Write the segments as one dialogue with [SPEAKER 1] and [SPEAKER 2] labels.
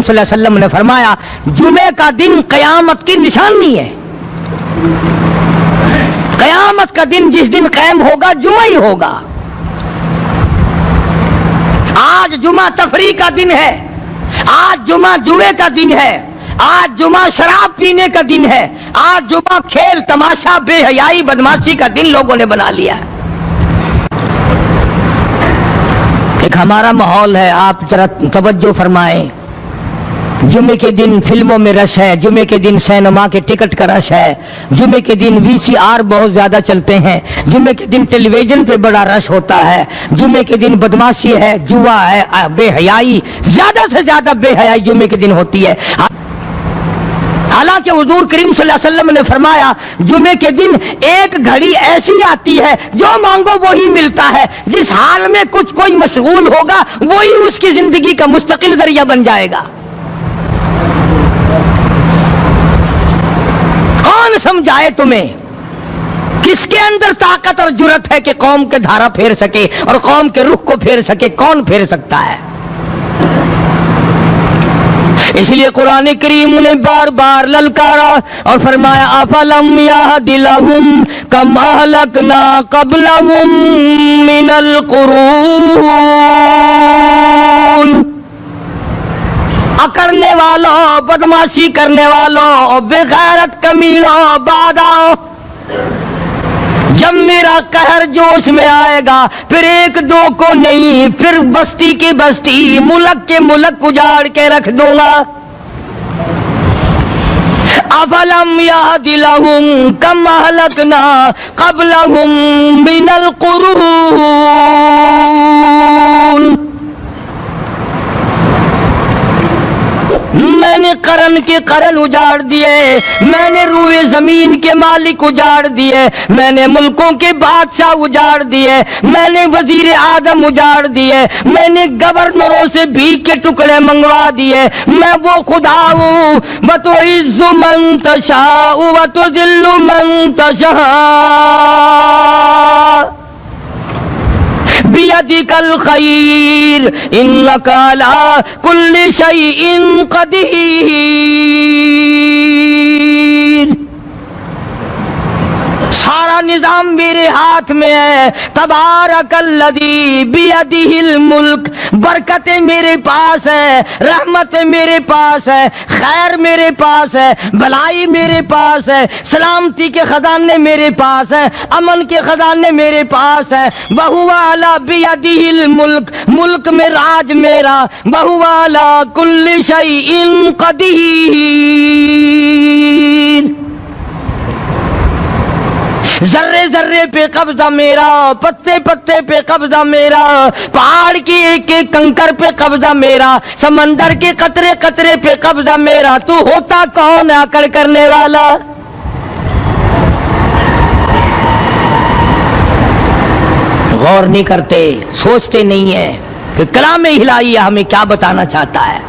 [SPEAKER 1] صلی اللہ علیہ وسلم نے فرمایا جمعے کا دن قیامت کی نشانی ہے. قیامت کا دن جس دن قائم ہوگا جمعہ ہی ہوگا. آج جمعہ تفریح کا دن ہے, آج جمعہ جوئے کا دن ہے, آج جمعہ شراب پینے کا دن ہے, آج جمعہ کھیل تماشا بے حیائی بدماشی کا دن لوگوں نے بنا لیا ہے. ایک ہمارا ماحول ہے, آپ ذرا توجہ فرمائیں. جمعے کے دن فلموں میں رش ہے, جمعے کے دن سینما کے ٹکٹ کا رش ہے, جمعے کے دن VCR بہت زیادہ چلتے ہیں, جمعے کے دن ٹیلی ویژن پہ بڑا رش ہوتا ہے, جمعے کے دن بدماشی ہے, جوا ہے, بے حیائی, زیادہ سے زیادہ بے حیائی جمعے کے دن ہوتی ہے. حالانکہ حضور کریم صلی اللہ علیہ وسلم نے فرمایا جمعے کے دن ایک گھڑی ایسی آتی ہے جو مانگو وہی ملتا ہے. جس حال میں کوئی مشغول ہوگا وہی اس کی زندگی کا مستقل ذریعہ بن جائے گا. کون سمجھائے تمہیں کس کے اندر طاقت اور جرت ہے کہ قوم کے دھارا پھیر سکے اور قوم کے رخ کو پھیر سکے؟ کون پھیر سکتا ہے؟ اس لیے قرآن کریم نے بار بار للکارا اور فرمایا افلم یہد لہم کما اہلکنا قبلہم من القرون. اکڑنے والوں, بدماشی کرنے والوں, بے غیرت کمینوں, بعد آؤ. جب میرا قہر جوش میں آئے گا پھر ایک دو کو نہیں, پھر بستی کی بستی, ملک کے ملک اجاڑ کے رکھ دوں گا. افلم یہد لہم کم اہلکنا قبلہم من القرون. میں نے قرن کے قرن اجاڑ دیے, میں نے روئے زمین کے مالک اجاڑ دیے, میں نے ملکوں کے بادشاہ اجاڑ دیے, میں نے وزیر اعظم اجاڑ دیے, میں نے گورنروں سے بھیک کے ٹکڑے منگوا دیے. میں وہ خدا ہوں وتعز من تشاء وتذل من تشاء بیدک الخیر انک علی کل شیء قدیر. سارا نظام میرے ہاتھ میں ہے. تبارک الذی بیدہ الملک. برکتیں میرے پاس ہے, رحمتیں میرے پاس ہے, خیر میرے پاس ہے, بھلائی میرے پاس ہے, سلامتی کے خزانے میرے پاس ہے, امن کے خزانے میرے پاس ہے. وہو علی بیدہ الملک. ملک میں راج میرا. وہو علی کل شیء قدیر. ذرے ذرے پہ قبضہ میرا, پتے پتے پہ قبضہ میرا, پہاڑ کی ایک ایک کنکر پہ قبضہ میرا, سمندر کے قطرے قطرے پہ قبضہ میرا. تو ہوتا کون ہے اکڑ کرنے والا؟ غور نہیں کرتے, سوچتے نہیں ہیں کہ کلام الہی ہمیں کیا بتانا چاہتا ہے.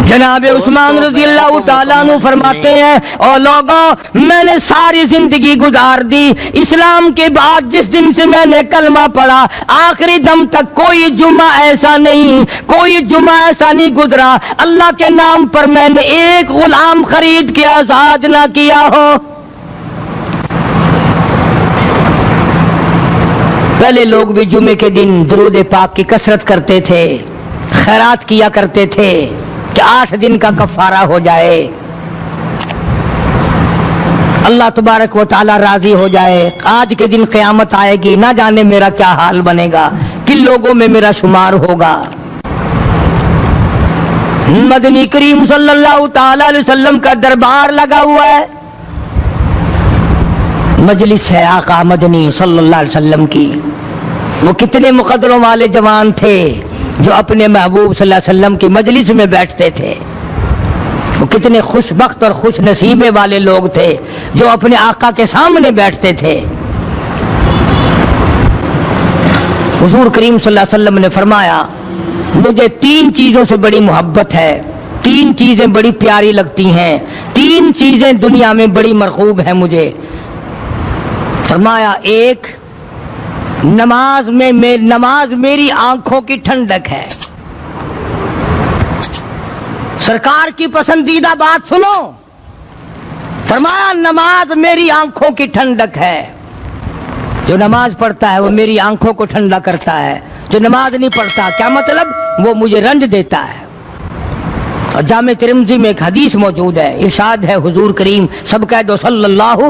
[SPEAKER 1] جناب عثمان رضی اللہ تعالیٰ عنہ فرماتے ہیں اور لوگوں میں نے ساری زندگی گزار دی, اسلام کے بعد جس دن سے میں نے کلمہ پڑھا آخری دم تک کوئی جمعہ ایسا نہیں, کوئی جمعہ ایسا نہیں گزرا اللہ کے نام پر میں نے ایک غلام خرید کے آزاد نہ کیا ہو. پہلے لوگ بھی جمعے کے دن درود پاک کی کثرت کرتے تھے, خیرات کیا کرتے تھے کہ 8 دن کا کفارہ ہو جائے, اللہ تبارک و تعالی راضی ہو جائے. آج کے دن قیامت آئے گی, نہ جانے میرا کیا حال بنے گا, کن لوگوں میں میرا شمار ہوگا. مدنی کریم صلی اللہ تعالی علیہ وسلم کا دربار لگا ہوا ہے, مجلس ہے آقا مدنی صلی اللہ علیہ وسلم کی. وہ کتنے مقدروں والے جوان تھے جو اپنے محبوب صلی اللہ علیہ وسلم کی مجلس میں بیٹھتے تھے. وہ کتنے خوش بخت اور خوش نصیبے والے لوگ تھے جو اپنے آقا کے سامنے بیٹھتے تھے. حضور کریم صلی اللہ علیہ وسلم نے فرمایا مجھے 3 چیزوں سے بڑی محبت ہے, 3 چیزیں بڑی پیاری لگتی ہیں, 3 چیزیں دنیا میں بڑی مرغوب ہیں مجھے. فرمایا ایک, نماز میری آنکھوں کی ٹھنڈک ہے. سرکار کی پسندیدہ بات سنو، فرمایا نماز میری آنکھوں کی ٹھنڈک ہے، جو نماز پڑھتا ہے وہ میری آنکھوں کو ٹھنڈا کرتا ہے، جو نماز نہیں پڑھتا کیا مطلب؟ وہ مجھے رنج دیتا ہے۔ اور جامع ترمذی میں ایک حدیث موجود ہے، ارشاد ہے حضور کریم سب کہہ دو صلی اللہ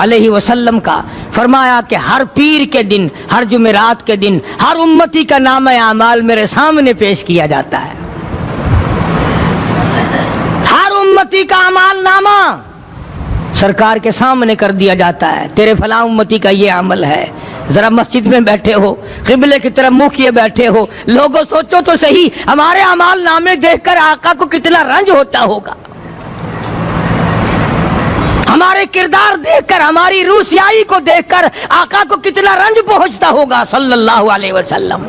[SPEAKER 1] علیہ وسلم کا، فرمایا کہ ہر پیر کے دن، ہر جمعرات کے دن ہر امتی کا نامہ اعمال میرے سامنے پیش کیا جاتا ہے، ہر امتی کا اعمال نامہ سرکار کے سامنے کر دیا جاتا ہے، تیرے فلاں امتی کا یہ عمل ہے۔ ذرا مسجد میں بیٹھے ہو، قبلے کی طرف منہ کیے بیٹھے ہو، لوگوں سوچو تو صحیح ہمارے اعمال نامے دیکھ کر آقا کو کتنا رنج ہوتا ہوگا، ہمارے کردار دیکھ کر، ہماری روح سیاہی کو دیکھ کر آقا کو کتنا رنج پہنچتا ہوگا صلی اللہ علیہ وسلم۔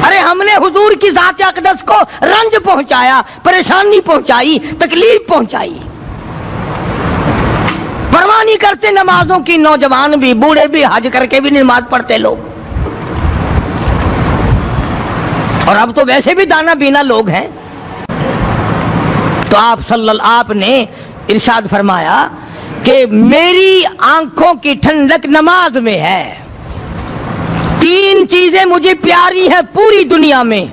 [SPEAKER 1] ارے ہم نے حضور کی ذات اقدس کو رنج پہنچایا، پریشانی پہنچائی، تکلیف پہنچائی، پرواہ نہیں کرتے نمازوں کی، نوجوان بھی بوڑھے بھی حج کر کے بھی نماز پڑھتے لوگ، اور اب تو ویسے بھی دانا بینا لوگ ہیں۔ تو آپ نے ارشاد فرمایا کہ میری آنکھوں کی ٹھنڈک نماز میں ہے، تین چیزیں مجھے پیاری ہیں پوری دنیا میں،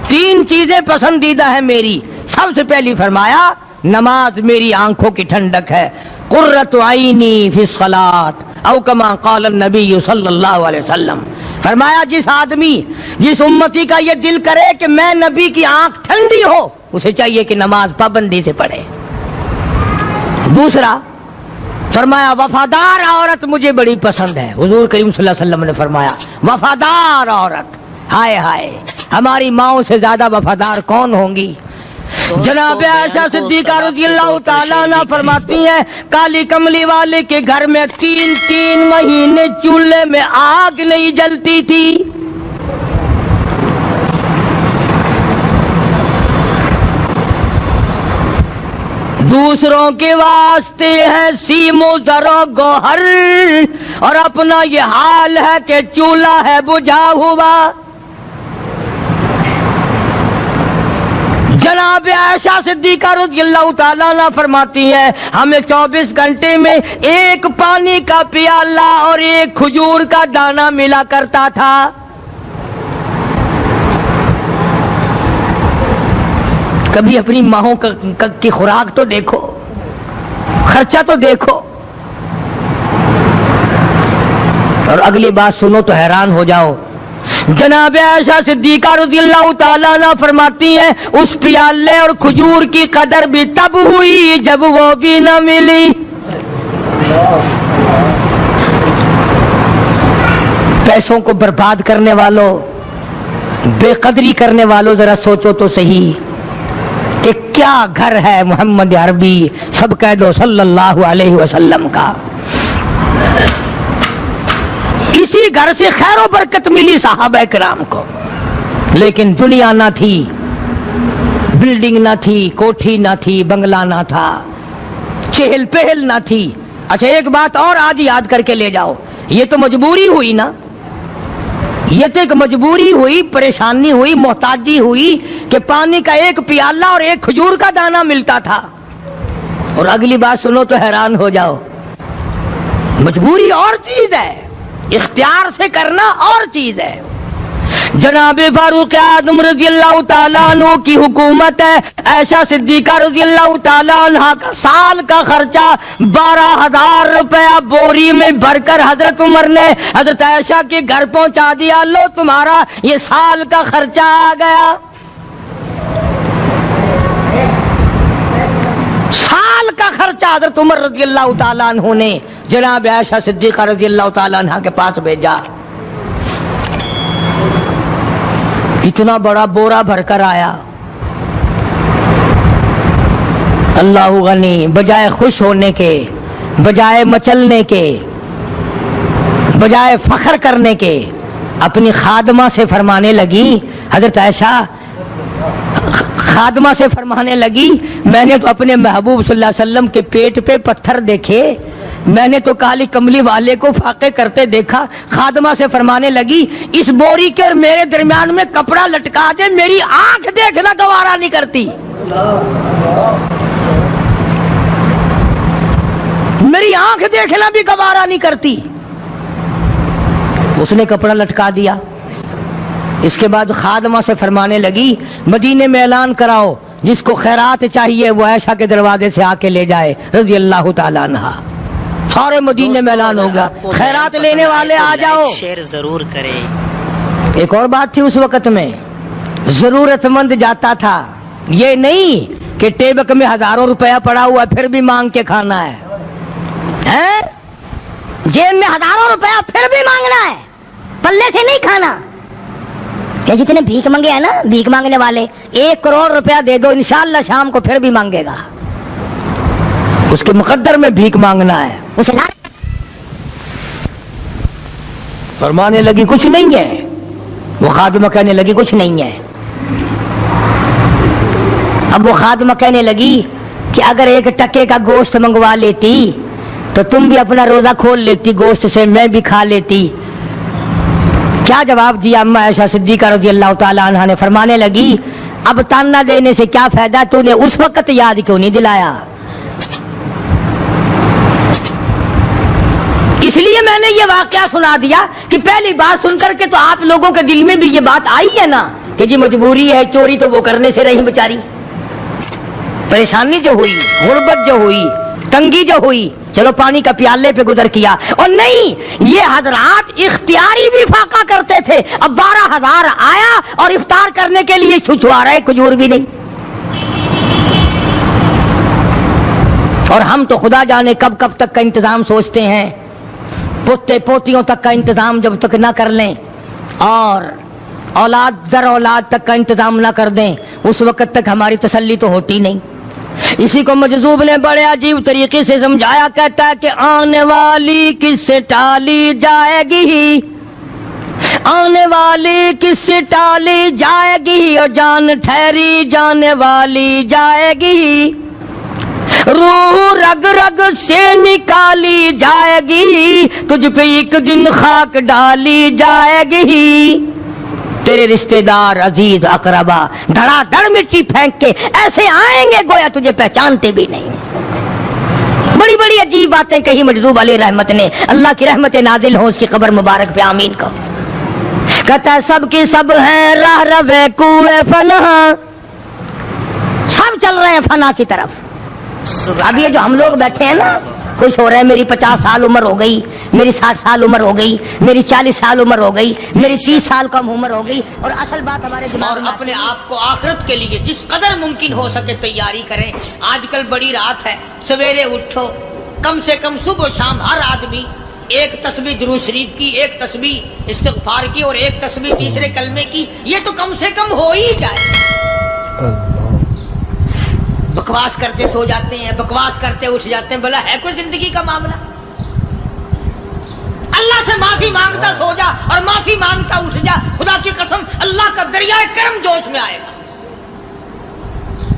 [SPEAKER 1] تین چیزیں پسندیدہ ہیں میری۔ سب سے پہلی فرمایا نماز میری آنکھوں کی ٹھنڈک ہے، قرۃ عینی فی الصلاۃ او کما قال النبی صلی اللہ علیہ وسلم، فرمایا جس آدمی، جس امتی کا یہ دل کرے کہ میں نبی کی آنکھ ٹھنڈی ہو، اسے چاہیے کہ نماز پابندی سے پڑھے۔ دوسرا فرمایا وفادار عورت مجھے بڑی پسند ہے، حضور کریم صلی اللہ علیہ وسلم نے فرمایا وفادار عورت، ہائے ہائے ہماری ماؤں سے زیادہ وفادار کون ہوں گی؟ جناب عائشہ صدیقہ رضی اللہ تعالیٰ عنہ فرماتی ہیں کالی کملی والے کے گھر میں 3 مہینے چولہے میں آگ نہیں جلتی تھی، دوسروں کے واسطے ہے سیم و زر و گوہر، اور اپنا یہ حال ہے کہ چولہا ہے بجھا ہوا۔ جناب عائشہ صدیقہ رضی اللہ تعالیٰ عنہ فرماتی ہے ہمیں 24 گھنٹے میں ایک پانی کا پیالہ اور ایک کھجور کا دانہ ملا کرتا تھا۔ کبھی اپنی ماہوں کی خوراک تو دیکھو، خرچہ تو دیکھو، اور اگلی بات سنو تو حیران ہو جاؤ۔ جناب عائشہ صدیقہ رضی اللہ تعالیٰ عنہ فرماتی ہیں اس پیالے اور کھجور کی قدر بھی تب ہوئی جب وہ بھی نہ ملی۔ پیسوں کو برباد کرنے والوں، بے قدری کرنے والوں، ذرا سوچو تو صحیح کہ کیا گھر ہے محمد عربی سب کہہ دو صلی اللہ علیہ وسلم کا۔ اسی گھر سے خیر و برکت ملی صحابہ کرام کو، لیکن دنیا نہ تھی، بلڈنگ نہ تھی، کوٹھی نہ تھی، بنگلہ نہ تھا، چہل پہل نہ تھی۔ اچھا ایک بات اور آج یاد کر کے لے جاؤ، یہ تو مجبوری ہوئی نا، یہ تو ایک مجبوری ہوئی، پریشانی ہوئی، محتاجی ہوئی کہ پانی کا ایک پیالہ اور ایک کھجور کا دانہ ملتا تھا۔ اور اگلی بات سنو تو حیران ہو جاؤ، مجبوری اور چیز ہے، اختیار سے کرنا اور چیز ہے۔ جناب فاروق اعظم رضی اللہ تعالیٰ عنہ کی حکومت ہے، عائشہ صدیقہ رضی اللہ تعالیٰ عنہ کا سال کا خرچہ 12,000 روپیہ بوری میں بھر کر حضرت عمر نے حضرت عائشہ کے گھر پہنچا دیا، لو تمہارا یہ سال کا خرچہ آ گیا۔ سال کا خرچہ حضرت عمر رضی اللہ تعالیٰ عنہ نے جناب عائشہ صدیقہ رضی اللہ تعالیٰ عنہ کے پاس بھیجا۔ اتنا بڑا بورا بھر کر آیا۔ اللہ غنی، بجائے خوش ہونے کے، بجائے مچلنے کے، بجائے فخر کرنے کے، اپنی خادمہ سے فرمانے لگی حضرت عائشہ خادمہ سے فرمانے لگی میں نے تو اپنے محبوب صلی اللہ علیہ وسلم کے پیٹ پہ پتھر دیکھے، میں نے تو کالی کملی والے کو فاقے کرتے دیکھا۔ خادمہ سے فرمانے لگی اس بوری کے اور میرے درمیان میں کپڑا لٹکا دے، میری آنکھ دیکھنا گوارا نہیں کرتی، میری آنکھ دیکھنا بھی گوارا نہیں کرتی۔ اس نے کپڑا لٹکا دیا۔ اس کے بعد خادمہ سے فرمانے لگی مدینے میں اعلان کراؤ جس کو خیرات چاہیے وہ عائشہ کے دروازے سے آ کے لے جائے رضی اللہ تعالیٰ عنہا۔ سارے مدینے میں اعلان ہوگا خیرات لینے والے آ جاؤ۔
[SPEAKER 2] شیئر ضرور کریں۔
[SPEAKER 1] ایک اور بات تھی اس وقت میں، ضرورت مند جاتا تھا، یہ نہیں کہ ٹیبک میں ہزاروں روپیہ پڑا ہوا پھر بھی مانگ کے کھانا ہے، جیب میں ہزاروں روپیہ پھر بھی مانگنا ہے، پلے سے نہیں کھانا۔ کہ جتنے بھیک مانگے ہیں نا بھیک مانگنے والے، 1 کروڑ روپیہ دے دو انشاءاللہ شام کو پھر بھی مانگے گا، اس کے مقدر میں بھیک مانگنا ہے۔ اسے فرمانے لگی کچھ نہیں ہے، وہ خادمہ کہنے لگی کچھ نہیں ہے۔ اب وہ خادمہ کہنے لگی کہ اگر 1 ٹکے کا گوشت منگوا لیتی تو تم بھی اپنا روزہ کھول لیتی، گوشت سے میں بھی کھا لیتی۔ کیا جواب دیا اما عائشہ صدیقہ رضی اللہ تعالی عنہا نے؟ فرمانے لگی اب تانا دینے سے کیا فائدہ، تو نے اس وقت یاد کیوں نہیں دلایا؟ اس لیے میں نے یہ واقعہ سنا دیا کہ پہلی بار سن کر کے تو آپ لوگوں کے دل میں بھی یہ بات آئی ہے نا کہ جی مجبوری ہے، چوری تو وہ کرنے سے رہی بیچاری، پریشانی جو ہوئی، غربت جو ہوئی، تنگی جو ہوئی، چلو پانی کا پیالے پہ گزر کیا۔ اور نہیں، یہ حضرات اختیاری بھی فاقہ کرتے تھے۔ اب 12,000 آیا اور افطار کرنے کے لیے چھچوا رہے، کھجور بھی نہیں۔ اور ہم تو خدا جانے کب کب تک کا انتظام سوچتے ہیں، پوتے پوتیوں تک کا انتظام جب تک نہ کر لیں اور اولاد در اولاد تک کا انتظام نہ کر دیں اس وقت تک ہماری تسلی تو ہوتی نہیں۔ اسی کو مجذوب نے بڑے عجیب طریقے سے سمجھایا، کہتا ہے کہ آنے والی کس سے ٹالی جائے گی، آنے والی کس سے ٹالی جائے گی، اور جان ٹھہری جانے والی جائے گی، روح رگ رگ سے نکالی جائے گی، تجھ پہ ایک دن خاک ڈالی جائے گی، تیرے رشتہ دار عزیز اقربا دھڑا دھڑ مٹی پھینک کے ایسے آئیں گے گویا تجھے پہچانتے بھی نہیں۔ بڑی بڑی عجیب باتیں کہی مجذوب علیہ رحمت نے، اللہ کی رحمت نازل ہو اس کی قبر مبارک پہ، آمین کا۔ کہتا ہے سب کی سب ہیں راہ روے کوئے فنا، سب چل رہے ہیں فنا کی طرف۔ اب یہ جو ہم لوگ بیٹھے ہیں نا خوش ہو رہے ہیں، میری 50 سال عمر ہو گئی، میری 60 سال عمر ہو گئی، میری 40 سال عمر ہو گئی، میری 30 سال کم عمر ہو گئی، اور اصل بات ہمارے دماغ میں اپنے آپ کو آخرت کے لیے جس قدر ممکن ہو سکے تیاری کریں۔ آج کل بڑی رات ہے، سویرے اٹھو، کم سے کم صبح و شام ہر آدمی 1 تسبیح درود شریف کی، 1 تسبیح استغفار کی، اور 1 تسبیح تیسرے کلمے کی، یہ تو کم سے کم ہو ہی جائے۔ بکواس کرتے سو جاتے ہیں، بکواس کرتے اٹھ جاتے ہیں، بھلا ہے کوئی زندگی کا معاملہ؟ اللہ سے معافی مانگتا سو جا اور معافی مانگتا اٹھ جا، خدا کی قسم اللہ کا دریائے کرم جوش میں آئے گا۔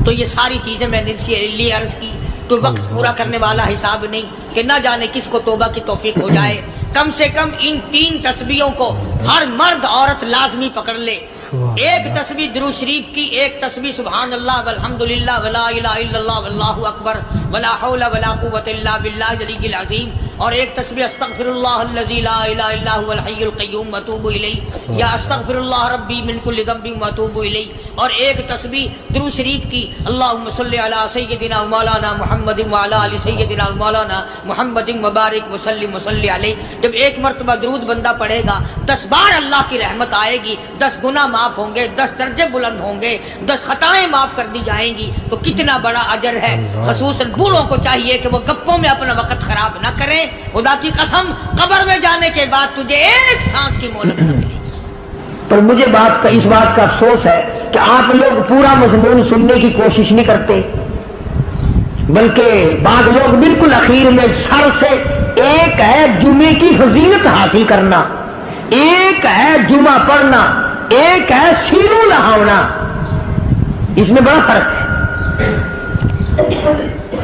[SPEAKER 1] تو یہ ساری چیزیں میں نے لیے عرض کی، تو وقت پورا کرنے والا حساب نہیں کہ نہ جانے کس کو توبہ کی توفیق ہو جائے۔ کم سے کم ان 3 تسبیحوں کو ہر مرد عورت لازمی پکڑ لے۔ 1 تسبیح درود شریف کی، 1 تسبیح سبحان اللہ والحمدللہ ولا الہ الا اللہ واللہ اکبر ولا حول ولا قوت الا باللہ العلی العظیم، اور 1 تسبیح استغفر اللہ الذی لا الہ الا هو الحی القیوم واتوب الیہ، یا استغفر اللہ ربی من کل ذنب واتوب الیہ، اور 1 تسبیح درود شریف کی اللہم صلی علی سیدنا مولانا محمد وعلی آل سیدنا مولانا محمد مبارک وسلم وصلی علیہ۔ جب 1 مرتبہ درود بندہ پڑھے گا 10 بار اللہ کی رحمت آئے گی، 10 گناہ معاف ہوں گے، 10 درجے بلند ہوں گے، 10 خطائیں معاف کر دی جائیں گی، تو کتنا بڑا اجر ہے۔ خصوصاً بوڑھوں کو چاہیے کہ وہ گپوں میں اپنا وقت خراب نہ کریں۔ خدا کی قسم قبر میں جانے کے بعد تجھے 1 سانس کی مہلت نہ ملے۔ پر مجھے اس بات کا افسوس ہے کہ آپ لوگ پورا مضمون سننے کی کوشش نہیں کرتے، بلکہ بعض لوگ بالکل اخیر میں سر سے، ایک ہے جمعے کی فضیلت حاصل کرنا، ایک ہے جمعہ پڑھنا، ایک ہے سیرو لہاونا،
[SPEAKER 2] اس میں بڑا فرق ہے.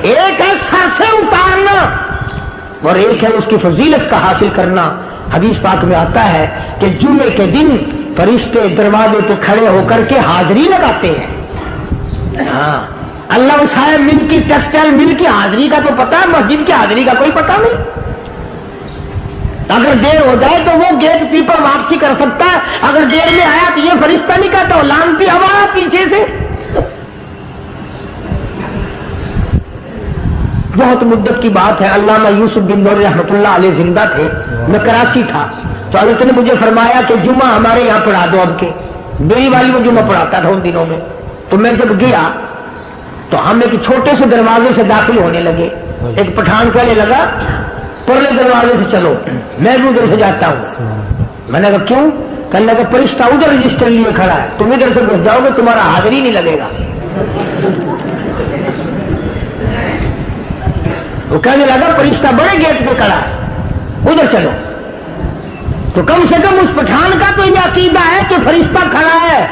[SPEAKER 2] ایک ہے سر سے اتارنا اور ایک ہے اس کی فضیلت کا حاصل کرنا. حدیث پاک میں آتا ہے کہ جمعے کے دن فرشتے دروازے پہ کھڑے ہو کر کے حاضری لگاتے ہیں. ہاں اللہ صاحب مل کی ٹیکسٹائل مل کی حاضری کا تو پتا ہے, مسجد کی حاضری کا کوئی پتا نہیں. اگر دیر ہو جائے تو وہ گیٹ کیپر واپسی کر سکتا ہے, اگر دیر میں آیا تو یہ فرشتہ نہیں کہتا, لانتی ہوا پیچھے سے. بہت مدت کی بات ہے, علامہ یوسف بن نور رحمۃ اللہ علیہ زندہ تھے, میں کراچی تھا, تو حضرت نے مجھے فرمایا کہ جمعہ ہمارے یہاں پڑھا دو. اب کے میری والی میں جمعہ پڑھاتا تھا ان دنوں میں. تو میں جب گیا تو ہم ایک چھوٹے سے دروازے سے داخل ہونے لگے. ایک پٹھان کہنے لگا پرلے دروازے سے چلو, میں بھی ادھر سے جاتا ہوں. میں نے کہا کیوں؟ کہنے لگا فرشتہ ادھر رجسٹر لیے کھڑا ہے, تم ادھر سے گھس جاؤ گے تمہارا حاضری نہیں لگے گا. وہ کہنے لگا فرشتہ بڑے گیٹ پہ کھڑا ہے, ادھر چلو. تو کم سے کم اس پٹھان کا تو یہ عقیدہ ہے کہ فرشتہ کھڑا ہے,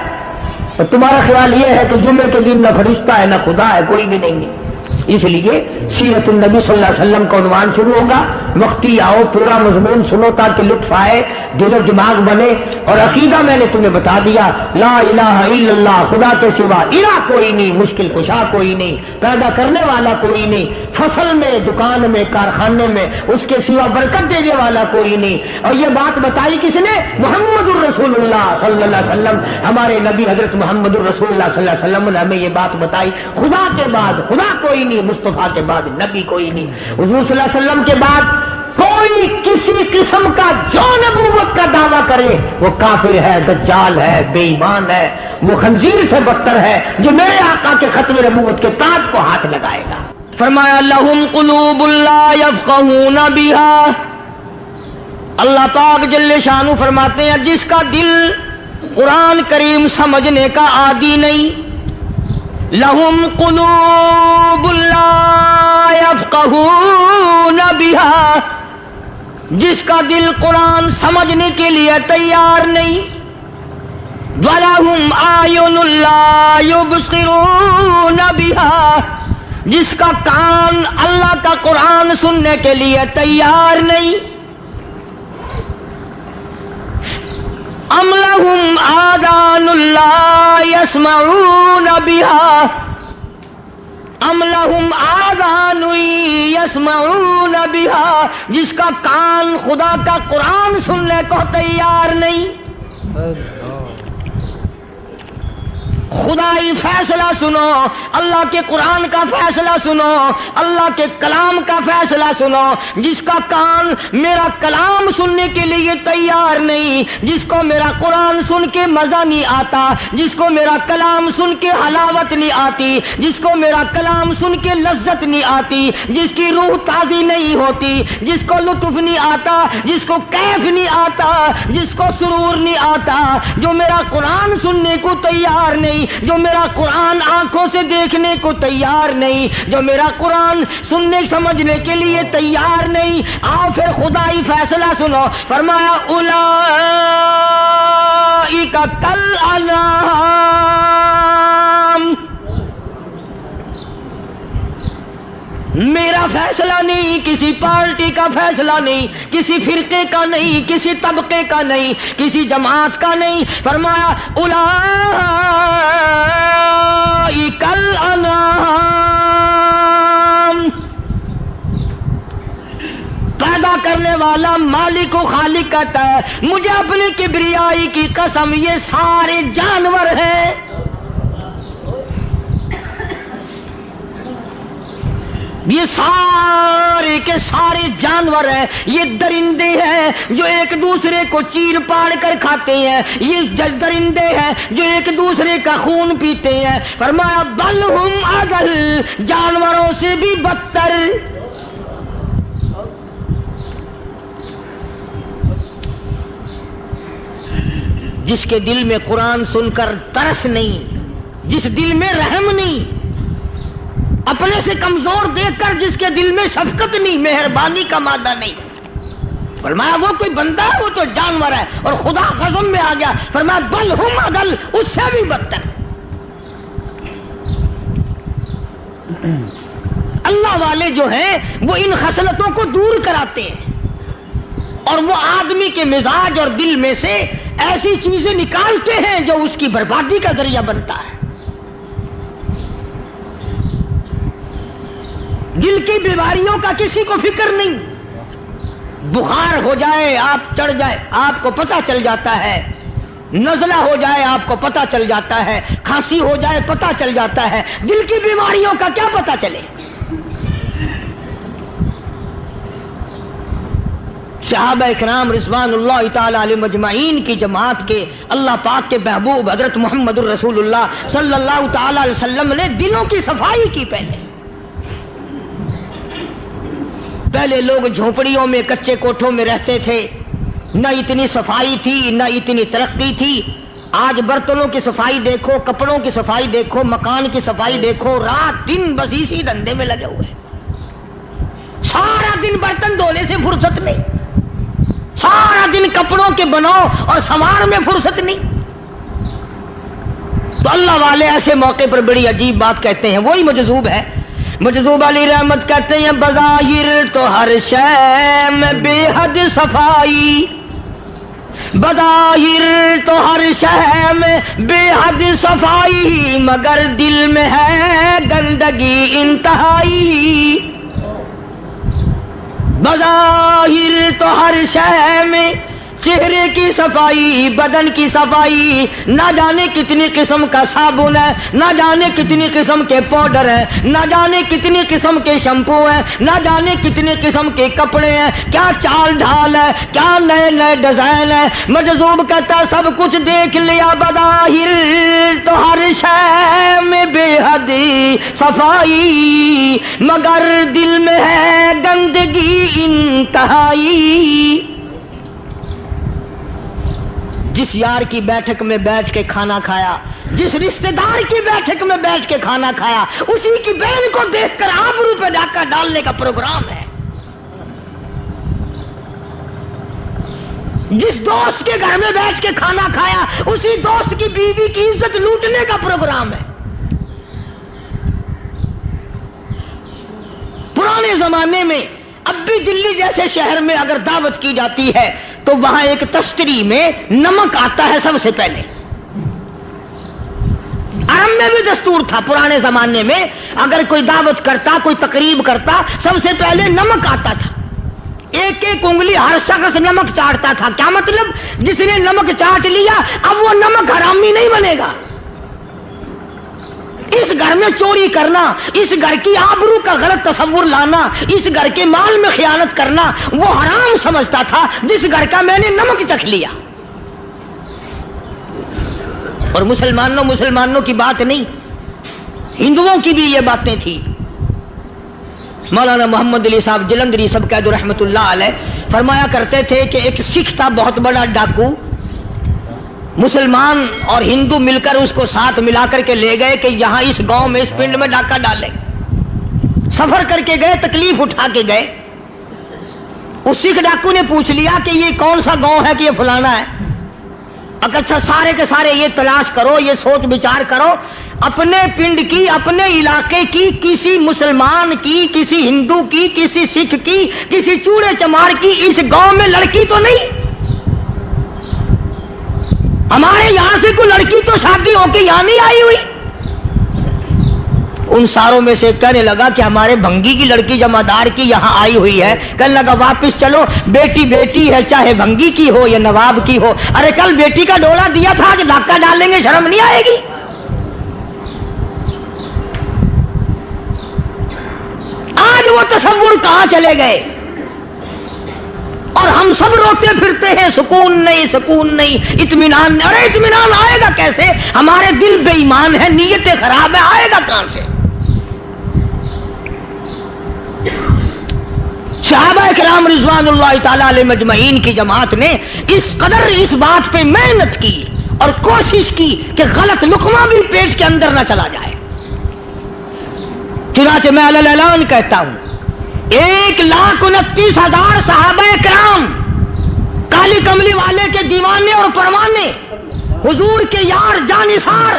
[SPEAKER 2] اور تمہارا خیال یہ ہے کہ جمعے کے دن نہ فرشتہ ہے نہ خدا ہے, کوئی بھی نہیں ہے. اس لیے سیرت النبی صلی اللہ علیہ وسلم کا عنوان شروع ہوگا. وقتی آؤ, پورا مضمون سنو تاکہ لطف آئے, دل و دماغ بنے. اور عقیدہ میں نے تمہیں بتا دیا, لا الہ الا اللہ, خدا کے سوا الہ کوئی نہیں, مشکل کشا کوئی نہیں, پیدا کرنے والا کوئی نہیں, فصل میں, دکان میں, کارخانے میں اس کے سوا برکت دینے والا کوئی نہیں. اور یہ بات بتائی کس نے؟ محمد الرسول اللہ صلی اللہ علیہ وسلم. ہمارے نبی حضرت محمد الرسول اللہ صلی اللہ علیہ وسلم نے ہمیں یہ بات بتائی. خدا کے بعد خدا کوئی نہیں, مصطفیٰ کے بعد نبی کوئی نہیں, حضور صلی اللہ علیہ وسلم کے بعد کوئی کسی قسم کا جو نبوت کا دعویٰ کرے وہ کافر ہے, دجال ہے, بے ایمان ہے, وہ خنزیر سے بدتر ہے جو میرے آقا کے ختم نبوت کے تاج کو ہاتھ لگائے گا.
[SPEAKER 1] فرمایا لہم قلوب لا یفقہون بہا. اللہ پاک جل شانہ فرماتے ہیں جس کا دل قرآن کریم سمجھنے کا عادی نہیں. لہم قلوب لا یفقہون بہا, جس کا دل قرآن سمجھنے کے لیے تیار نہیں. وَلَهُمْ أَعْيُنٌ لَا يُبْصِرُونَ بِهَا, جس کا کان اللہ کا قرآن سننے کے لیے تیار نہیں. أَمْ لَهُمْ آذَانٌ لَا يَسْمَعُونَ بِهَا, ام لہم آذان یسمعون بہا, جس کا کان خدا کا قرآن سننے کو تیار نہیں. خدائی فیصلہ سنو, اللہ کے قرآن کا فیصلہ سنو, اللہ کے کلام کا فیصلہ سنو. جس کا کان میرا کلام سننے کے لیے تیار نہیں, جس کو میرا قرآن سن کے مزہ نہیں آتا, جس کو میرا کلام سن کے حلاوت نہیں آتی, جس کو میرا کلام سن کے لذت نہیں آتی, جس کی روح تازی نہیں ہوتی, جس کو لطف نہیں آتا, جس کو کیف نہیں آتا, جس کو سرور نہیں آتا, جو میرا قرآن سننے کو تیار نہیں, جو میرا قرآن آنکھوں سے دیکھنے کو تیار نہیں, جو میرا قرآن سننے سمجھنے کے لیے تیار نہیں. آؤ پھر خدائی فیصلہ سنو. فرمایا اولئک کالانعام, میرا فیصلہ نہیں, کسی پارٹی کا فیصلہ نہیں, کسی فرقے کا نہیں, کسی طبقے کا نہیں, کسی جماعت کا نہیں. فرمایا اولئک الانعام, پیدا کرنے والا مالک و خالق کہتا ہے مجھے اپنی کبریائی کی قسم یہ سارے جانور ہیں. یہ سارے کے سارے جانور ہیں, یہ درندے ہیں جو ایک دوسرے کو چیر پاڑ کر کھاتے ہیں, یہ درندے ہیں جو ایک دوسرے کا خون پیتے ہیں. فرمایا بل ہم اضل, جانوروں سے بھی بدتر. جس کے دل میں قرآن سن کر ترس نہیں, جس دل میں رحم نہیں, اپنے سے کمزور دیکھ کر جس کے دل میں شفقت نہیں, مہربانی کا مادہ نہیں. فرمایا وہ کوئی بندہ ہے, وہ تو جانور ہے. اور خدا قسم میں آ گیا, فرمایا بل ہم اضل, اس سے بھی بدتر.
[SPEAKER 2] اللہ والے جو ہیں وہ ان خصلتوں کو دور کراتے ہیں اور وہ آدمی کے مزاج اور دل میں سے ایسی چیزیں نکالتے ہیں جو اس کی بربادی کا ذریعہ بنتا ہے. دل کی بیماریوں کا کسی کو فکر نہیں. بخار ہو جائے آپ چڑھ جائے آپ کو پتہ چل جاتا ہے, نزلہ ہو جائے آپ کو پتہ چل جاتا ہے, کھانسی ہو جائے پتہ چل جاتا ہے. دل کی بیماریوں کا کیا پتہ چلے؟ صحابہ اکرام رضوان اللہ تعالی علیہ مجمعین کی جماعت کے اللہ پاک کے محبوب حضرت محمد الرسول اللہ صلی اللہ تعالی علیہ وسلم نے دلوں کی صفائی کی. پہلے لوگ جھونپڑیوں میں کچے کوٹھوں میں رہتے تھے, نہ اتنی صفائی تھی نہ اتنی ترقی تھی. آج برتنوں کی صفائی دیکھو, کپڑوں کی صفائی دیکھو, مکان کی صفائی دیکھو, رات دن بس اسی دھندے میں لگے ہوئے. سارا دن برتن دھونے سے فرصت نہیں, سارا دن کپڑوں کے بناؤ اور سنوار میں فرصت نہیں. تو اللہ والے ایسے موقع پر بڑی عجیب بات کہتے ہیں, وہی مجذوب ہے. مجذوب علی رحمت کہتے ہیں بظاہر تو ہر شے میں بے حد صفائی, بظاہر تو ہر شے میں بے حد صفائی, مگر دل میں ہے گندگی انتہائی. بظاہر تو ہر شے میں چہرے کی صفائی, بدن کی صفائی, نہ جانے کتنی قسم کا صابن ہے, نہ جانے کتنی قسم کے پاؤڈر ہیں, نہ جانے کتنی قسم کے شیمپو ہیں, نہ جانے کتنی قسم کے کپڑے ہیں, کیا چال ڈھال ہے, کیا نئے نئے ڈیزائن ہے. مجذوب کہتا سب کچھ دیکھ لیا, بظاہر تو ہر شے میں بے حد صفائی, مگر دل میں ہے گندگی انتہائی. جس یار کی بیٹھک میں بیٹھ کے کھانا کھایا, جس رشتہ دار کی بیٹھک میں بیٹھ کے کھانا کھایا, اسی کی بہن کو دیکھ کر آبرو پہ ڈاکہ ڈالنے کا پروگرام ہے. جس دوست کے گھر میں بیٹھ کے کھانا کھایا, اسی دوست کی بیوی کی عزت لوٹنے کا پروگرام ہے. پرانے زمانے میں اب بھی دلی جیسے شہر میں اگر دعوت کی جاتی ہے تو وہاں ایک تشتری میں نمک آتا ہے سب سے پہلے. عرب میں بھی دستور تھا پرانے زمانے میں, اگر کوئی دعوت کرتا, کوئی تقریب کرتا, سب سے پہلے نمک آتا تھا. ایک ایک انگلی ہر شخص نمک چاٹتا تھا. کیا مطلب؟ جس نے نمک چاٹ لیا اب وہ نمک حرامی نہیں بنے گا. اس گھر میں چوری کرنا, اس گھر کی آبرو کا غلط تصور لانا, اس گھر کے مال میں خیانت کرنا وہ حرام سمجھتا تھا جس گھر کا میں نے نمک چکھ لیا. اور مسلمانوں کی بات نہیں, ہندوؤں کی بھی یہ باتیں تھی. مولانا محمد علی صاحب جلندری سب قید رحمت اللہ علیہ فرمایا کرتے تھے کہ ایک سکھ تھا بہت بڑا ڈاکو, مسلمان اور ہندو مل کر اس کو ساتھ ملا کر کے لے گئے کہ یہاں اس گاؤں میں اس پنڈ میں ڈاکہ ڈالے. سفر کر کے گئے, تکلیف اٹھا کے گئے. اس سکھ ڈاکو نے پوچھ لیا کہ یہ کون سا گاؤں ہے کہ یہ فلانا ہے. اچھا سارے کے سارے یہ تلاش کرو, یہ سوچ بچار کرو, اپنے پنڈ کی, اپنے علاقے کی, کسی مسلمان کی, کسی ہندو کی, کسی سکھ کی, کسی چوڑے چمار کی اس گاؤں میں لڑکی تو نہیں. ہمارے یہاں سے کوئی لڑکی تو شادی ہو کے یہاں نہیں آئی ہوئی. ان ساروں میں سے کہنے لگا کہ ہمارے بھنگی کی لڑکی جمعدار کی یہاں آئی ہوئی ہے. کہنے لگا واپس چلو, بیٹی بیٹی ہے چاہے بھنگی کی ہو یا نواب کی ہو. ارے کل بیٹی کا ڈولا دیا تھا, آج ڈاکہ ڈالیں گے, شرم نہیں آئے گی؟ آج وہ تصور کہاں چلے گئے اور ہم سب روتے پھرتے ہیں سکون نہیں, سکون نہیں, اطمینان نہیں. ارے اطمینان آئے گا کیسے؟ ہمارے دل بے ایمان ہے, نیتیں خراب ہے, آئے گا کہاں سے؟ صحابہ کرام رضوان اللہ تعالی علیہ مجمعین کی جماعت نے اس قدر اس بات پہ محنت کی اور کوشش کی کہ غلط لقمہ بھی پیٹ کے اندر نہ چلا جائے. چنانچہ میں علی الاعلان کہتا ہوں 1,29,000 صحابہ کرام کالی کملی والے کے دیوانے اور پروانے, حضور کے یار جانثار,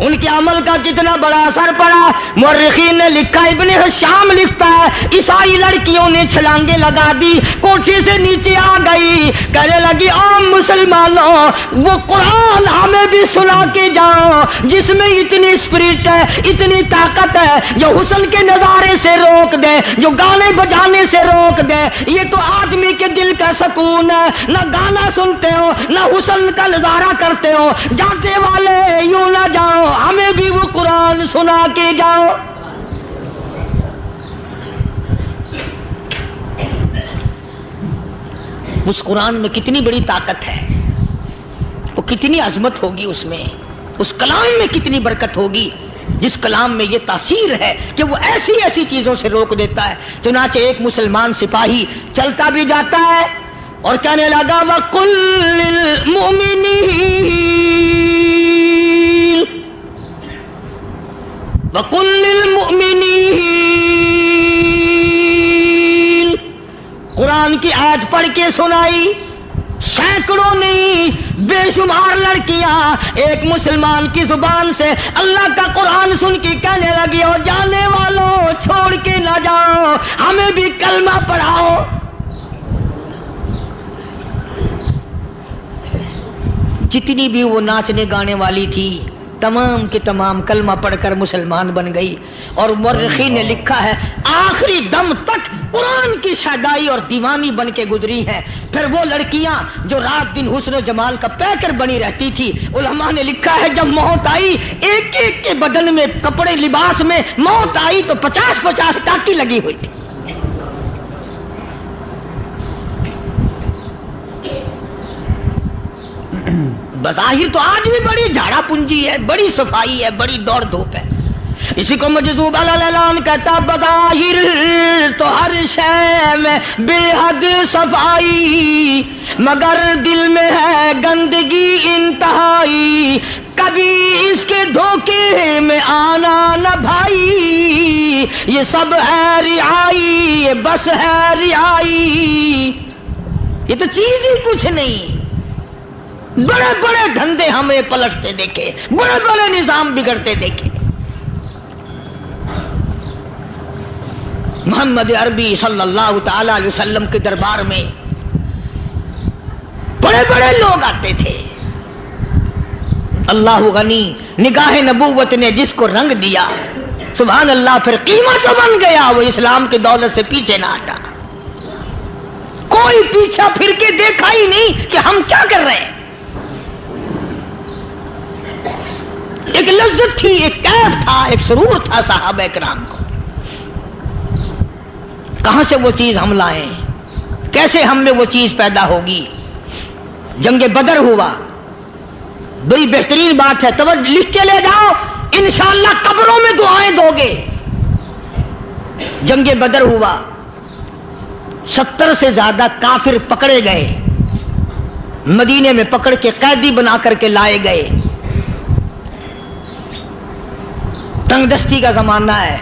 [SPEAKER 1] ان کے عمل کا کتنا بڑا اثر پڑا. مورخین نے لکھا, ابن حشام لکھتا ہے, عیسائی لڑکیوں نے چھلانگیں لگا دی, کوٹھی سے نیچے آ گئی, کہنے لگی عام مسلمانوں وہ قرآن ہمیں بھی سنا کے جاؤ جس میں اتنی اسپرٹ ہے, اتنی طاقت ہے, جو حسن کے نظارے سے روک دے, جو گانے بجانے سے روک دے. یہ تو آدمی کے دل کا سکون ہے. نہ گانا سنتے ہو, نہ حسن کا نظارہ کرتے ہو, جاتے والے یوں نہ جاؤ, ہمیں بھی وہ قرآن سنا کے جاؤ. اس قرآن میں کتنی بڑی طاقت ہے, وہ کتنی عظمت ہوگی اس میں, اس کلام میں کتنی برکت ہوگی, جس کلام میں یہ تاثیر ہے کہ وہ ایسی ایسی چیزوں سے روک دیتا ہے. چنانچہ ایک مسلمان سپاہی چلتا بھی جاتا ہے اور کہنے لگا وَقُلْ لِلْمُؤْمِنِينَ, قرآن کی آیت پڑھ کے سنائی. سینکڑوں نہیں بے شمار لڑکیاں ایک مسلمان کی زبان سے اللہ کا قرآن سن کے کہنے لگی, اور جانے والوں چھوڑ کے نہ جاؤ, ہمیں بھی کلمہ پڑھاؤ. جتنی بھی وہ ناچنے گانے والی تھی تمام کے تمام کلمہ پڑھ کر مسلمان بن گئی. اور مورخین نے لکھا ہے آخری دم تک قرآن کی شیدائی اور دیوانی بن کے گزری ہے. پھر وہ لڑکیاں جو رات دن حسن و جمال کا پیکر بنی رہتی تھی, علماء نے لکھا ہے جب موت آئی ایک ایک کے بدن میں کپڑے لباس میں موت آئی تو 50-50 ٹاٹی لگی ہوئی تھی. بظاہر تو آج بھی بڑی جھاڑا پنجی ہے, بڑی صفائی ہے, بڑی دوڑ دھوپ ہے. اسی کو مجذوب الاعلان کہتا, بظاہر تو ہر شے میں بے حد صفائی, مگر دل میں ہے گندگی انتہائی, کبھی اس کے دھوکے میں آنا نہ بھائی, یہ سب ہے رعائی, یہ بس ہے رعائی. یہ تو چیز ہی کچھ نہیں. بڑے بڑے دھندے ہمیں پلٹتے دیکھے, بڑے بڑے نظام بگڑتے دیکھے. محمد عربی صلی اللہ تعالی علیہ وسلم کے دربار میں بڑے بڑے لوگ آتے تھے. اللہ غنی, نگاہ نبوت نے جس کو رنگ دیا سبحان اللہ, پھر قیمت بن گیا, وہ اسلام کی دولت سے پیچھے نہ ہٹا. کوئی پیچھا پھر کے دیکھا ہی نہیں کہ ہم کیا کر رہے ہیں. ایک لذت تھی, ایک کیف تھا, ایک سرور تھا صحابہ کرام کو. کہاں سے وہ چیز ہم لائیں, کیسے ہم میں وہ چیز پیدا ہوگی. جنگ بدر ہوا, بڑی بہترین بات ہے, توجہ لکھ کے لے جاؤ, انشاءاللہ قبروں میں دعائیں دو گے. جنگ بدر ہوا, 70 سے زیادہ کافر پکڑے گئے, مدینے میں پکڑ کے قیدی بنا کر کے لائے گئے. تنگ دستی کا زمانہ ہے,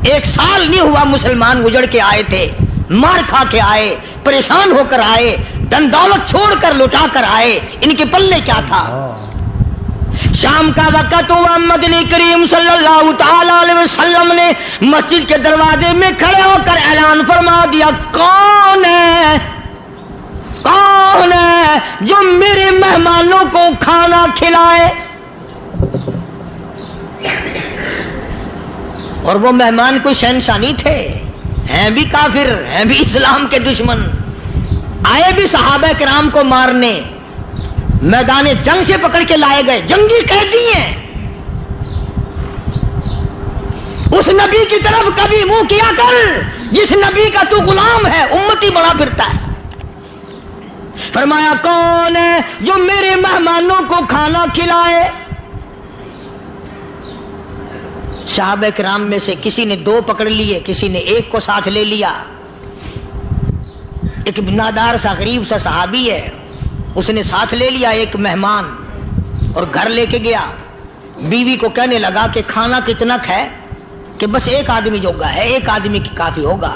[SPEAKER 1] 1 سال نہیں ہوا مسلمان اجڑ کے آئے تھے, مار کھا کے آئے, پریشان ہو کر آئے, دن دولت چھوڑ کر لوٹا کر آئے. ان کے پلے کیا تھا. شام کا وقت ہوا, مدنی کریم صلی اللہ تعالی علیہ وسلم نے مسجد کے دروازے میں کھڑے ہو کر اعلان فرما دیا, کون ہے, کون ہے جو میرے مہمانوں کو کھانا کھلائے. اور وہ مہمان کوئی شہنشاہ نہیں تھے, ہیں بھی کافر, ہیں بھی اسلام کے دشمن, آئے بھی صحابہ کرام کو مارنے, میدان جنگ سے پکڑ کے لائے گئے, جنگی قیدی ہیں. اس نبی کی طرف کبھی منہ کیا کر جس نبی کا تو غلام ہے, امتی بڑا پھرتا ہے. فرمایا کون ہے جو میرے مہمانوں کو کھانا کھلائے. صحابہ کرام میں سے کسی نے 2 پکڑ لیے, کسی نے 1 کو ساتھ لے لیا. ایک بنادار سا غریب سا صحابی ہے, اس نے ساتھ لے لیا ایک مہمان اور گھر لے کے گیا. بیوی کو کہنے لگا کہ کھانا کتنا ہے, کہ بس 1 آدمی جوگا ہے, 1 آدمی کی کافی ہوگا.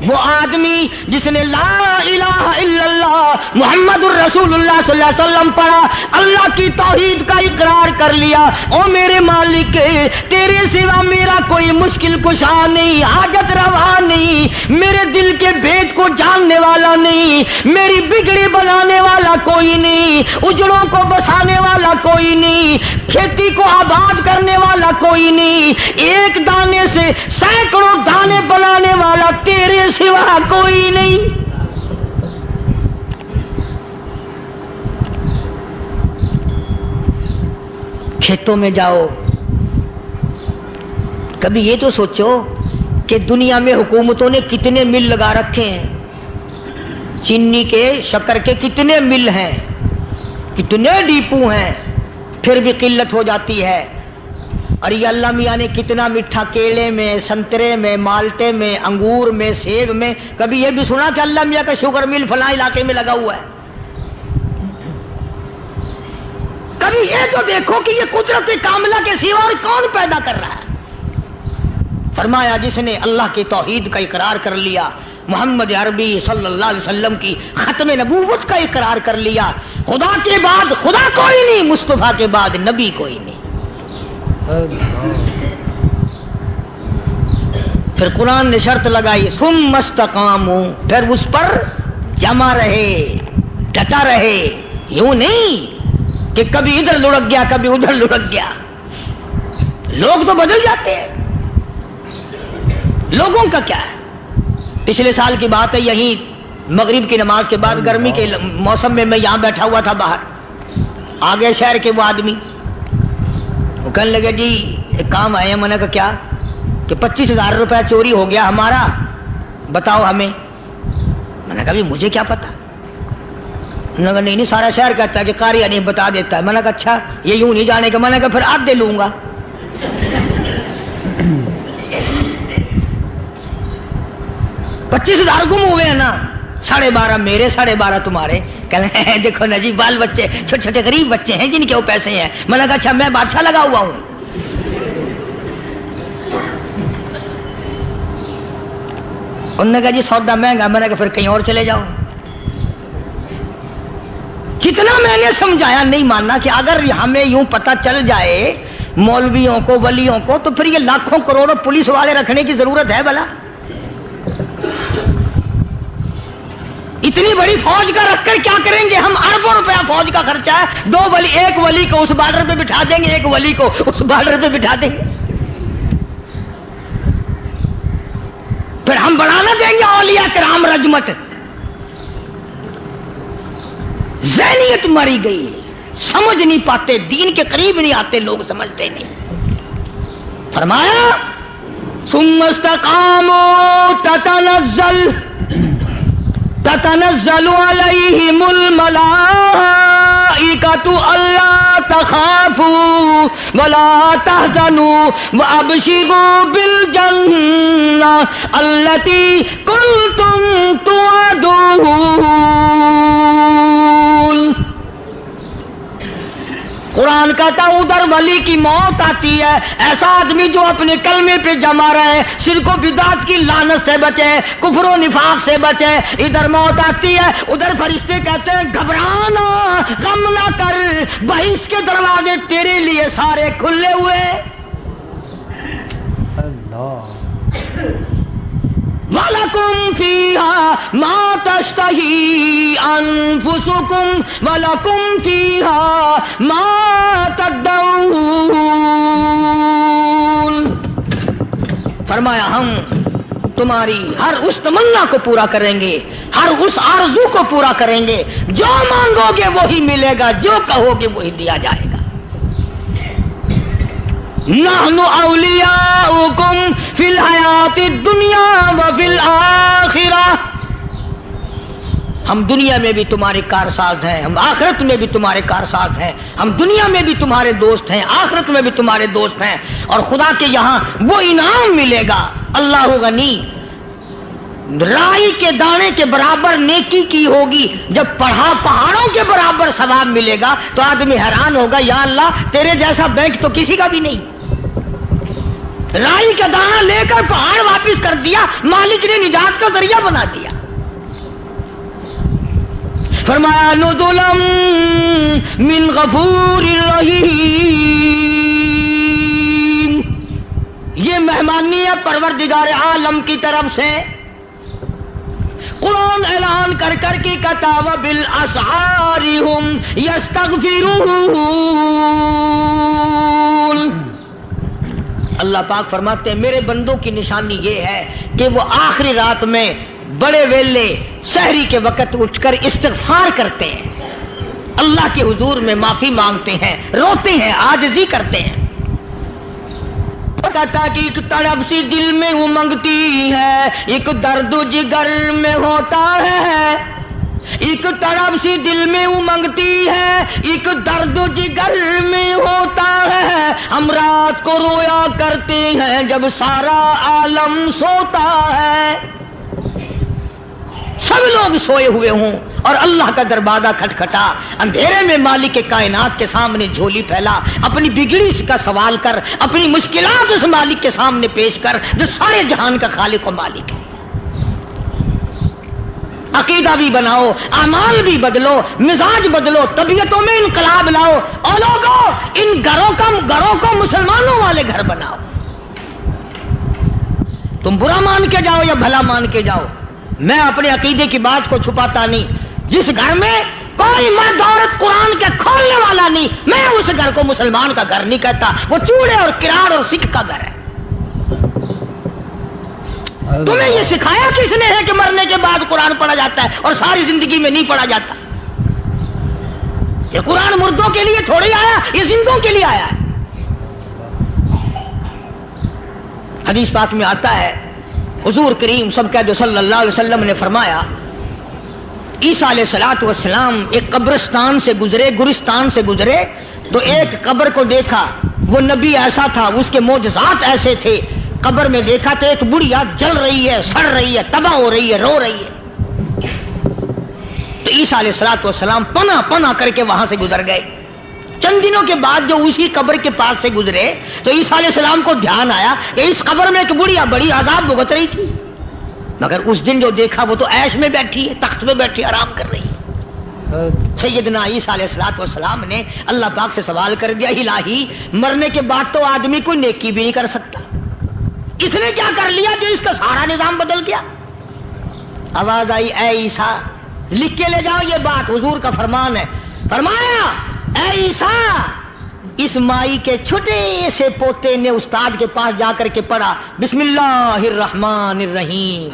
[SPEAKER 1] وہ آدمی جس نے لا الہ الا اللہ محمد الرسول اللہ صلی اللہ علیہ وسلم پڑھا، اللہ کی توحید کا اقرار کر لیا، او میرے مالک تیرے سوا میرا کوئی مشکل کشا نہیں، حاجت روا نہیں، میرے دل کے بھید کو جاننے والا نہیں، میری بگڑی بنانے والا کوئی نہیں، اجڑوں کو بسانے والا کوئی نہیں، کھیتی کو آباد کرنے والا کوئی نہیں، ایک دانے سے سینکڑوں دانے بنانے والا تیرے سوا کوئی نہیں۔ کھیتوں میں جاؤ، کبھی یہ تو سوچو کہ دنیا میں حکومتوں نے کتنے مل لگا رکھے ہیں، چینی کے شکر کے کتنے مل ہیں، کتنے ڈیپو ہیں، پھر بھی قلت ہو جاتی ہے۔ اور یہ اللہ میاں نے کتنا میٹھا کیلے میں، سنترے میں، مالٹے میں، انگور میں، سیب میں، کبھی یہ بھی سنا کہ اللہ میاں کا شوگر مل فلاں علاقے میں لگا ہوا ہے؟ کبھی یہ تو دیکھو کہ یہ قدرت کاملہ کے سوا اور کون پیدا کر رہا ہے؟ فرمایا جس نے اللہ کی توحید کا اقرار کر لیا، محمد عربی صلی اللہ علیہ وسلم کی ختم نبوت کا اقرار کر لیا، خدا کے بعد خدا کوئی نہیں، مصطفیٰ کے بعد نبی کوئی نہیں۔ پھر قرآن نے شرط لگائی ثم استقاموا، پھر اس پر جمع رہے، ڈٹا رہے، یوں نہیں کہ کبھی ادھر لڑک گیا کبھی ادھر لڑک گیا۔ لوگ تو بدل جاتے ہیں، لوگوں کا کیا ہے؟ پچھلے سال کی بات ہے، یہیں مغرب کی نماز کے بعد گرمی کے موسم میں میں یہاں بیٹھا ہوا تھا، باہر آ گئے شہر کے وہ آدمی، وہ کہنے لگے جی ایک کام آئے ہیں۔ میں نے کہا کیا؟ کہ 25,000 روپے چوری ہو گیا ہمارا، بتاؤ ہمیں۔ میں نے کہا بھی مجھے کیا پتا؟ انہوں نے کہا نہیں سارا شہر کہتا ہے کہ قاری نہیں بتا دیتا ہے۔ میں نے کہا اچھا یہ یوں نہیں جانے کا؟ میں نے کہا پھر آدھے لوں گا۔ 25,000 گم ہوئے ہیں نا، 12.5 میرے 12.5 تمہارے۔ کہنے دیکھو نا جی بال بچے چھوٹے چھوٹے غریب بچے ہیں جن کے وہ پیسے ہیں۔ میں نے کہا اچھا میں بادشاہ لگا ہوا ہوں؟ انہوں نے کہا جی سودا مہنگا۔ میں نے کہا پھر کہیں اور چلے جاؤ۔ جتنا میں نے سمجھایا نہیں ماننا کہ اگر ہمیں یوں پتہ چل جائے مولویوں کو ولیوں کو تو پھر یہ لاکھوں کروڑوں پولیس والے رکھنے کی ضرورت ہے بھلا؟ اتنی بڑی فوج کا رکھ کر کیا کریں گے ہم؟ اربوں روپیہ فوج کا خرچہ ہے، دو ولی، ایک ولی کو اس بارڈر پہ بٹھا دیں گے، ایک ولی کو اس بارڈر پہ بٹھا دیں گے، پھر ہم بڑھانا دیں گے اولیاء کرام رجمت۔ ذہنیت مری گئی، سمجھ نہیں پاتے، دین کے قریب نہیں آتے لوگ، سمجھتے نہیں۔ فرمایا ثم استقاموا تتنزل علیہم الملائکۃ الا تخافوا ولا تحزنوا وابشروا بالجنہ التی کنتم توعدون۔ قرآن کہتا ہے ادھر ولی کی موت آتی ہے، ایسا آدمی جو اپنے کلمے پہ جمع رہے، شرک و بدعت کی لعنت سے بچے، کفر و نفاق سے بچے۔ ادھر موت آتی ہے، ادھر فرشتے کہتے ہیں گھبرانا، غم نہ کر، بہشت کے دروازے تیرے لیے سارے کھلے ہوئے۔ اللہ وَلَكُمْ فِيهَا مَا تَشْتَهِي أَنفُسُكُمْ وَلَكُمْ فِيهَا مَا تَدَّعُونَ۔ فرمایا ہم تمہاری ہر اس تمنا کو پورا کریں گے، ہر اس آرزو کو پورا کریں گے، جو مانگو گے وہی ملے گا، جو کہو گے وہی دیا جائے گا۔ نحن اولیاؤکم فی الحیات الدنیا وفی الآخرہ، ہم دنیا میں بھی تمہارے کارساز ہیں، ہم آخرت میں بھی تمہارے کارساز ہیں، ہم دنیا میں بھی تمہارے دوست ہیں، آخرت میں بھی تمہارے دوست ہیں، اور خدا کے یہاں وہ انعام ملے گا۔ اللہ غنی، رائی کے دانے کے برابر نیکی کی ہوگی، جب پہاڑوں کے برابر ثواب ملے گا تو آدمی حیران ہوگا، یا اللہ تیرے جیسا بینک تو کسی کا بھی نہیں۔ رائی کا دانہ لے کر پہاڑ واپس کر دیا، مالک نے نجات کا ذریعہ بنا دیا۔ فرمایا نزلا من غفور رحیم، یہ مہمانی ہے پروردگار عالم کی طرف سے۔ قرآن اعلان کر کر کے کہتا وبالاسحار ہم یستغفرون، اللہ پاک فرماتے ہیں میرے بندوں کی نشانی یہ ہے کہ وہ آخری رات میں بڑے ویلے سحری کے وقت اٹھ کر استغفار کرتے ہیں، اللہ کے حضور میں معافی مانگتے ہیں، روتے ہیں، عاجزی کرتے ہیں۔ کہتا کہ ایک تڑپ سی دل میں امنگتی ہے، ایک درد جگر میں ہوتا ہے، ایک تڑپ سی دل میں امنگتی ہے، ایک درد جگر میں ہوتا ہے، ہم رات کو رویا کرتے ہیں جب سارا عالم سوتا ہے۔ سب لوگ سوئے ہوئے ہوں اور اللہ کا دروازہ کھٹکھٹا، اندھیرے میں مالک کائنات کے سامنے جھولی پھیلا، اپنی بگڑی کا سوال کر، اپنی مشکلات اس مالک کے سامنے پیش کر جو سارے جہان کا خالق و مالک ہے۔ عقیدہ بھی بناؤ، اعمال بھی بدلو، مزاج بدلو، طبیعتوں میں انقلاب لاؤ، اور لوگوں ان گھروں کو مسلمانوں والے گھر بناؤ۔ تم برا مان کے جاؤ یا بھلا مان کے جاؤ، میں اپنے عقیدے کی بات کو چھپاتا نہیں۔ جس گھر میں کوئی مرد عورت قرآن کے کھولنے والا نہیں، میں اس گھر کو مسلمان کا گھر نہیں کہتا، وہ چوڑے اور کراڑ اور سکھ کا گھر ہے۔ تمہیں یہ سکھایا کس نے ہے کہ مرنے کے بعد قرآن پڑھا جاتا ہے اور ساری زندگی میں نہیں پڑھا جاتا؟ یہ قرآن مردوں کے لیے تھوڑی آیا، یہ زندوں کے لیے آیا ہے۔ حدیث پاک میں آتا ہے، حضور کریم صلی اللہ علیہ وسلم نے فرمایا، عیسیٰ علیہ السلام ایک قبرستان سے گزرے، گورستان سے گزرے تو ایک قبر کو دیکھا، وہ نبی ایسا تھا، اس کے معجزات ایسے تھے۔ قبر میں دیکھا تو ایک بڑھیا جل رہی ہے، سڑ رہی ہے، تباہ ہو رہی ہے، رو رہی ہے۔ تو عیسیٰ علیہ السلام پناہ پناہ کر کے وہاں سے گزر گئے۔ چند دنوں کے بعد جو اسی قبر کے پاس سے گزرے تو عیسیٰ علیہ السلام کو دھیان آیا کہ اس قبر میں ایک بڑھیا بڑی عذاب بھگت رہی تھی، مگر اس دن جو دیکھا وہ تو عیش میں بیٹھی ہے، تخت میں بیٹھی آرام کر رہی ہے۔ سیدنا عیسیٰ علیہ السلام نے اللہ پاک سے سوال کر دیا، الہی مرنے کے بعد تو آدمی کوئی نیکی بھی نہیں کر سکتا، اس نے کیا کر لیا جو اس کا سارا نظام بدل گیا؟ آواز آئی، اے عیسیٰ لکھ کے لے جاؤ یہ بات، حضور کا فرمان ہے۔ فرمایا، اے عیسیٰ، اس مائی کے چھوٹے سے پوتے نے استاد کے پاس جا کر کے پڑھا بسم اللہ الرحمن الرحیم،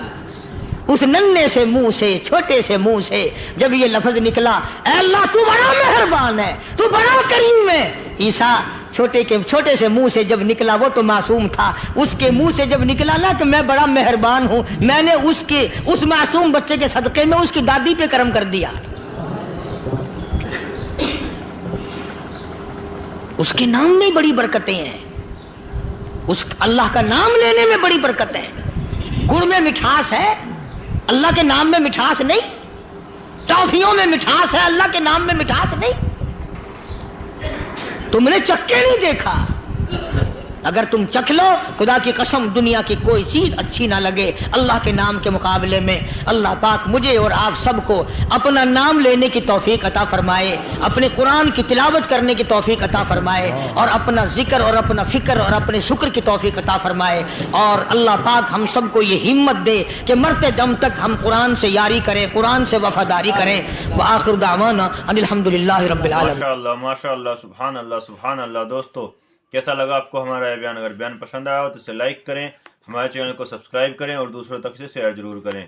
[SPEAKER 1] اس ننھے سے منہ سے، چھوٹے سے منہ سے جب یہ لفظ نکلا، اے اللہ تو بڑا مہربان ہے، تو بڑا کریم ہے۔ عیسیٰ چھوٹے سے منہ سے جب نکلا، وہ تو معصوم تھا، اس کے منہ سے جب نکلا نا تو میں بڑا مہربان ہوں، میں نے اس معصوم بچے کے صدقے میں اس کی دادی پہ کرم کر دیا۔ اس کے نام میں بڑی برکتیں ہیں، اس اللہ کا نام لینے میں بڑی برکتیں ہیں۔ گڑ میں مٹھاس ہے، اللہ کے نام میں مٹھاس نہیں۔ ٹافیوں میں مٹھاس ہے، اللہ کے نام میں مٹھاس نہیں۔ تم نے چکھ کے نہیں دیکھا، اگر تم چکھ لو خدا کی قسم دنیا کی کوئی چیز اچھی نہ لگے اللہ کے نام کے مقابلے میں۔ اللہ پاک مجھے اور آپ سب کو اپنا نام لینے کی توفیق عطا فرمائے، اپنے قرآن کی تلاوت کرنے کی توفیق عطا فرمائے، اور اپنا ذکر اور اپنا فکر اور اپنے شکر کی توفیق عطا فرمائے، اور اللہ پاک ہم سب کو یہ ہمت دے کہ مرتے دم تک ہم قرآن سے یاری کریں، قرآن سے وفاداری کریں۔ وآخر دعوانا ان الحمدللہ رب العالمین۔
[SPEAKER 3] ماشاء اللہ، سبحان اللہ، سبحان اللہ۔ دوستو کیسا لگا آپ کو ہمارا یہ بیان؟ اگر بیان پسند آیا ہو تو اسے لائک کریں، ہمارے چینل کو سبسکرائب کریں اور دوسروں تک سے شیئر ضرور کریں۔